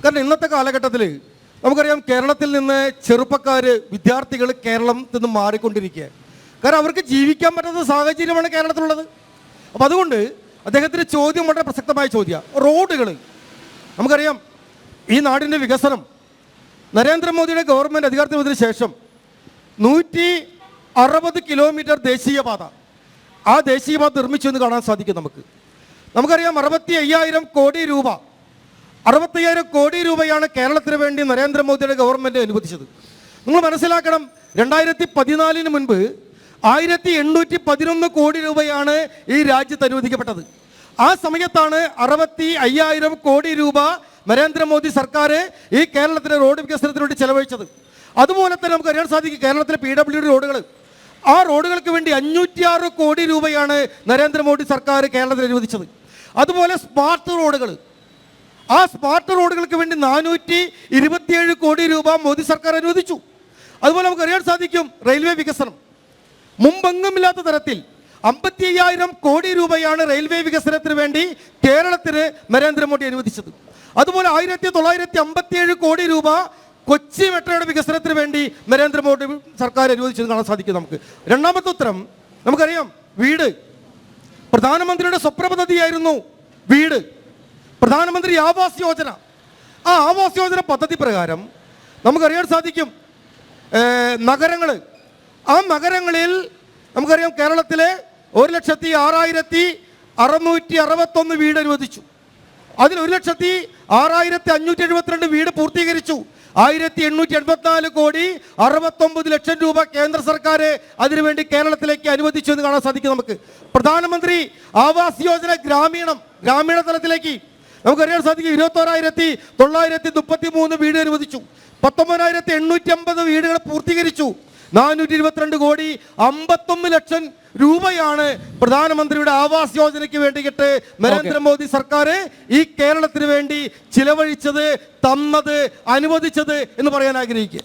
കാരണം ഇന്നത്തെ കാലഘട്ടത്തിൽ നമുക്കറിയാം കേരളത്തിൽ നിന്ന് ചെറുപ്പക്കാർ, വിദ്യാർത്ഥികൾ കേരളത്തിൽ നിന്ന് മാറിക്കൊണ്ടിരിക്കുക. കാരണം അവർക്ക് ജീവിക്കാൻ പറ്റുന്ന സാഹചര്യമാണ് കേരളത്തിലുള്ളത്. അപ്പോൾ അതുകൊണ്ട് അദ്ദേഹത്തിൻ്റെ ചോദ്യം വളരെ പ്രസക്തമായ ചോദ്യമാണ്. റോഡുകൾ, നമുക്കറിയാം ഈ നാടിൻ്റെ വികസനം നരേന്ദ്രമോദിയുടെ ഗവൺമെൻറ് അധികാരത്തിൽ വന്നതിന് ശേഷം 160 കിലോമീറ്റർ ദേശീയപാത, ആ ദേശീയപാത നിർമ്മിച്ചു എന്ന് കാണാൻ സാധിക്കും. നമുക്കറിയാം 65,000 കോടി രൂപ, 65,000 കോടി രൂപയാണ് കേരളത്തിന് വേണ്ടി നരേന്ദ്രമോദിയുടെ ഗവൺമെൻറ് അനുവദിച്ചത്. നിങ്ങൾ മനസ്സിലാക്കണം, 2014 മുൻപ് 1811 കോടി രൂപയാണ് ഈ രാജ്യത്ത് അനുവദിക്കപ്പെട്ടത്. ആ സമയത്താണ് 65,000 കോടി രൂപ നരേന്ദ്രമോദി സർക്കാർ ഈ കേരളത്തിലെ റോഡ് വികസനത്തിന് വേണ്ടി ചെലവഴിച്ചത്. അതുപോലെ തന്നെ നമുക്ക് അറിയാൻ സാധിക്കും കേരളത്തിലെ PWD റോഡുകൾ, ആ റോഡുകൾക്ക് വേണ്ടി 506 കോടി രൂപയാണ് നരേന്ദ്രമോദി സർക്കാർ കേരളത്തിൽ അനുവദിച്ചത്. അതുപോലെ സ്മാർട്ട് റോഡുകൾ, ആ സ്മാർട്ട് റോഡുകൾക്ക് വേണ്ടി 427 കോടി രൂപ മോദി സർക്കാർ അനുവദിച്ചു. അതുപോലെ നമുക്ക് അറിയാൻ സാധിക്കും റെയിൽവേ വികസനം, മുമ്പെങ്ങുമില്ലാത്ത തരത്തിൽ 55,000 കോടി രൂപയാണ് റെയിൽവേ വികസനത്തിന് വേണ്ടി കേരളത്തിന് നരേന്ദ്രമോദി അനുവദിച്ചത്. അതുപോലെ 1957 കോടി രൂപ കൊച്ചി മെട്രോയുടെ വികസനത്തിന് വേണ്ടി നരേന്ദ്രമോദി സർക്കാർ അനുവദിച്ചത് കാണാൻ സാധിക്കും. രണ്ടാമത്തെ ഉത്തരം നമുക്കറിയാം, വീട്. പ്രധാനമന്ത്രിയുടെ സ്വപ്ന പദ്ധതിയായിരുന്നു വീട്, പ്രധാനമന്ത്രി ആവാസ് യോജന. ആ ആവാസ് യോജന പദ്ധതി പ്രകാരം നമുക്കറിയാൻ സാധിക്കും നഗരങ്ങൾ, ആ നഗരങ്ങളിൽ നമുക്കറിയാം കേരളത്തിലെ 1,06,661 വീട് അനുവദിച്ചു. അതിൽ 1,06,572 വീട് പൂർത്തീകരിച്ചു. 1,884 കോടി 69 ലക്ഷം രൂപ കേന്ദ്ര സർക്കാർ അതിനുവേണ്ടി കേരളത്തിലേക്ക് അനുവദിച്ചു എന്ന് കാണാൻ സാധിക്കും. പ്രധാനമന്ത്രി ആവാസ് യോജന ഗ്രാമീണ തലത്തിലേക്ക് നമുക്കറിയാൻ സാധിക്കും 21,933 വീട് അനുവദിച്ചു. 19,850 വീടുകൾ പൂർത്തീകരിച്ചു. 422 കോടി 51 ലക്ഷം രൂപയാണ് പ്രധാനമന്ത്രിയുടെ ആവാസ് യോജനയ്ക്ക് വേണ്ടിയിട്ട് നരേന്ദ്രമോദി സർക്കാർ ഈ കേരളത്തിന് വേണ്ടി ചിലവഴിച്ചത്, തന്നത്, അനുവദിച്ചത് എന്ന് പറയാൻ ആഗ്രഹിക്കുക.